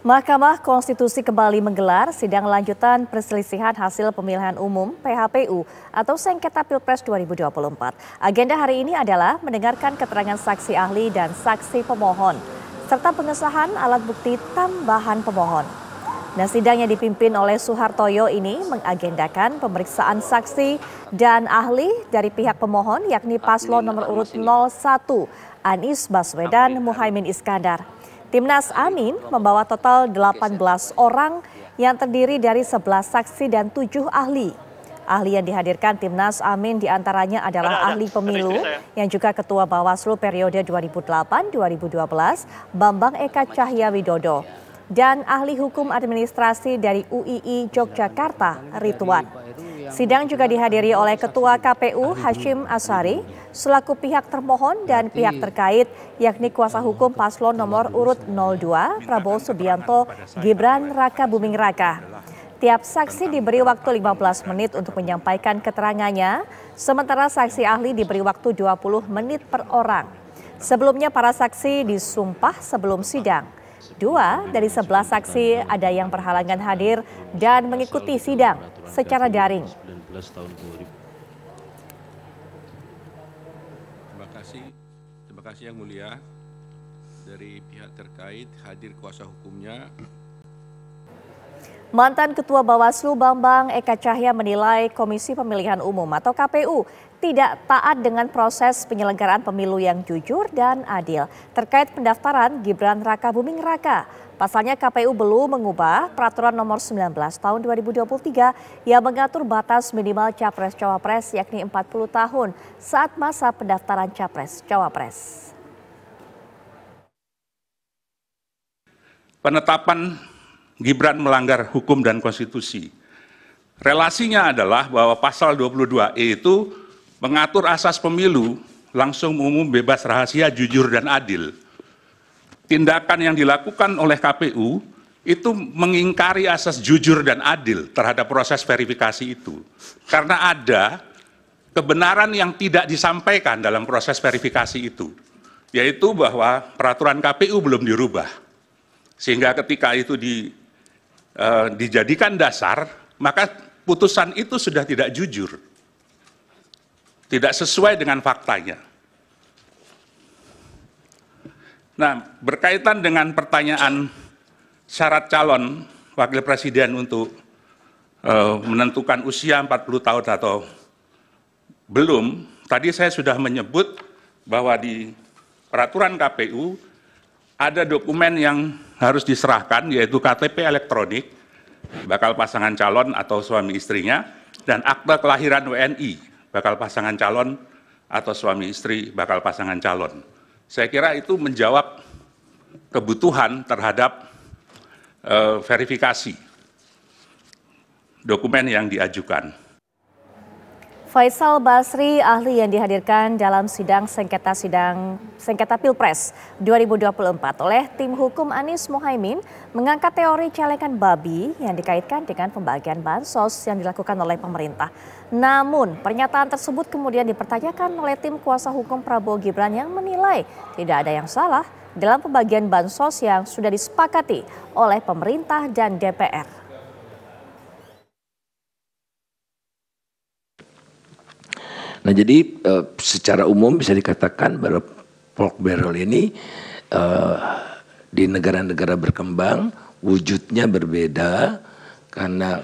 Mahkamah Konstitusi kembali menggelar sidang lanjutan perselisihan hasil pemilihan umum (PHPU) atau sengketa Pilpres 2024. Agenda hari ini adalah mendengarkan keterangan saksi ahli dan saksi pemohon, serta pengesahan alat bukti tambahan pemohon. Nah, sidang yang dipimpin oleh Suhartoyo ini mengagendakan pemeriksaan saksi dan ahli dari pihak pemohon, yakni paslon nomor urut 01, Anies Baswedan Muhaimin Iskandar. Timnas Amin membawa total 18 orang yang terdiri dari 11 saksi dan 7 ahli. Ahli yang dihadirkan Timnas Amin diantaranya adalah ahli pemilu yang juga Ketua Bawaslu periode 2008-2012, Bambang Eka Cahyawidodo, dan ahli hukum administrasi dari UII Yogyakarta, Ridwan. Sidang juga dihadiri oleh Ketua KPU Hashim Asyari, selaku pihak termohon dan pihak terkait, yakni kuasa hukum paslon nomor urut 02 Prabowo Subianto Gibran Raka Buming Raka. Tiap saksi diberi waktu 15 menit untuk menyampaikan keterangannya, sementara saksi ahli diberi waktu 20 menit per orang. Sebelumnya para saksi disumpah sebelum sidang. 2 dari 11 saksi ada yang berhalangan hadir dan mengikuti sidang secara daring. Terima kasih yang mulia. Dari pihak terkait hadir kuasa hukumnya. Mantan Ketua Bawaslu Bambang Eka Cahya menilai Komisi Pemilihan Umum atau KPU tidak taat dengan proses penyelenggaraan pemilu yang jujur dan adil terkait pendaftaran Gibran Raka Buming Raka. Pasalnya KPU belum mengubah peraturan nomor 19 tahun 2023 yang mengatur batas minimal Capres-Cawapres yakni 40 tahun saat masa pendaftaran Capres-Cawapres. Penetapan Gibran melanggar hukum dan konstitusi. Relasinya adalah bahwa pasal 22E itu mengatur asas pemilu langsung, umum, bebas, rahasia, jujur, dan adil. Tindakan yang dilakukan oleh KPU itu mengingkari asas jujur dan adil terhadap proses verifikasi itu. Karena ada kebenaran yang tidak disampaikan dalam proses verifikasi itu, yaitu bahwa peraturan KPU belum dirubah. Sehingga ketika itu dijadikan dasar, maka putusan itu sudah tidak jujur, tidak sesuai dengan faktanya. Nah, berkaitan dengan pertanyaan syarat calon wakil presiden untuk menentukan usia 40 tahun atau belum, tadi saya sudah menyebut bahwa di peraturan KPU ada dokumen yang harus diserahkan, yaitu KTP elektronik bakal pasangan calon atau suami istrinya, dan akta kelahiran WNI bakal pasangan calon atau suami istri bakal pasangan calon. Saya kira itu menjawab kebutuhan terhadap verifikasi dokumen yang diajukan. Faisal Basri, ahli yang dihadirkan dalam sidang sengketa Pilpres 2024 oleh tim hukum Anies Muhaimin, mengangkat teori celengan babi yang dikaitkan dengan pembagian bansos yang dilakukan oleh pemerintah. Namun, pernyataan tersebut kemudian dipertanyakan oleh tim kuasa hukum Prabowo Gibran yang menilai tidak ada yang salah dalam pembagian bansos yang sudah disepakati oleh pemerintah dan DPR. Nah, jadi secara umum bisa dikatakan bahwa pork barrel ini di negara-negara berkembang wujudnya berbeda karena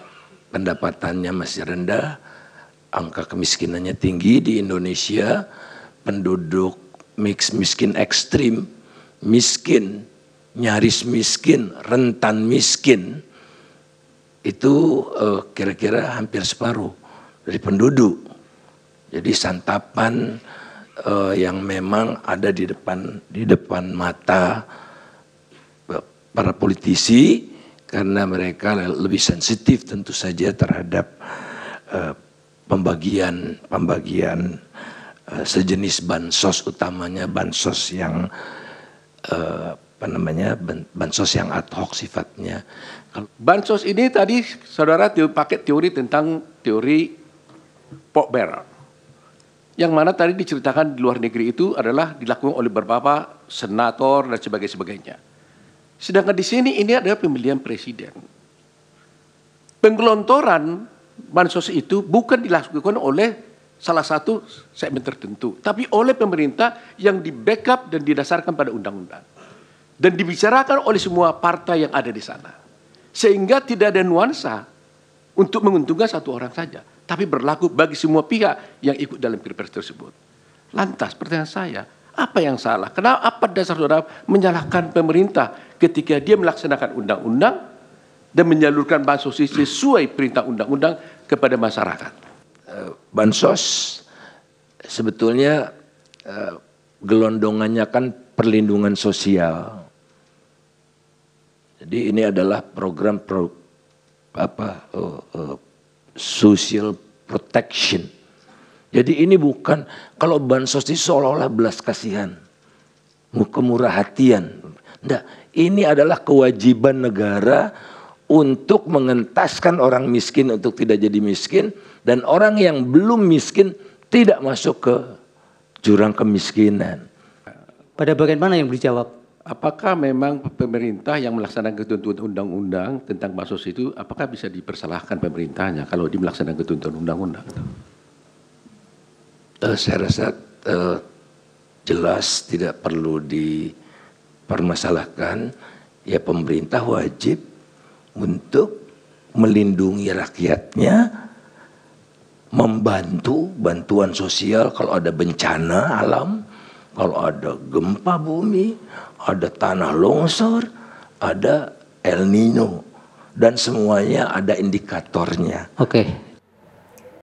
pendapatannya masih rendah, angka kemiskinannya tinggi. Di Indonesia penduduk miskin ekstrim, miskin, nyaris miskin, rentan miskin, itu kira-kira hampir separuh dari penduduk. Jadi santapan yang memang ada di depan mata para politisi, karena mereka lebih sensitif tentu saja terhadap pembagian sejenis bansos, utamanya bansos yang bansos yang ad hoc sifatnya. Bansos ini tadi saudara pakai teori tentang teori pork barrel. Yang mana tadi diceritakan di luar negeri itu adalah dilakukan oleh beberapa senator dan sebagainya. Sedangkan di sini ini adalah pemilihan presiden. Penggelontoran bansos itu bukan dilakukan oleh salah satu segmen tertentu, tapi oleh pemerintah yang di-backup dan didasarkan pada undang-undang. Dan dibicarakan oleh semua partai yang ada di sana. Sehingga tidak ada nuansa untuk menguntungkan satu orang saja, tapi berlaku bagi semua pihak yang ikut dalam Pilpres tersebut. Lantas pertanyaan saya, apa yang salah? Kenapa apa dasar saudara menyalahkan pemerintah ketika dia melaksanakan undang-undang dan menyalurkan bansos sesuai perintah undang-undang kepada masyarakat? Bansos sebetulnya gelondongannya kan perlindungan sosial. Jadi ini adalah program social protection. Jadi ini bukan, kalau bansos itu seolah-olah belas kasihan, kemurah hatian. Enggak, ini adalah kewajiban negara untuk mengentaskan orang miskin untuk tidak jadi miskin, dan orang yang belum miskin tidak masuk ke jurang kemiskinan. Pada bagian mana yang dijawab? Apakah memang pemerintah yang melaksanakan ketentuan undang-undang tentang bansos itu, apakah bisa dipersalahkan pemerintahnya kalau dia melaksanakan ketentuan undang-undang? Saya rasa jelas tidak perlu dipermasalahkan. Ya, pemerintah wajib untuk melindungi rakyatnya, membantu bantuan sosial kalau ada bencana alam, kalau ada gempa bumi, ada tanah longsor, ada El Nino, dan semuanya ada indikatornya. Oke.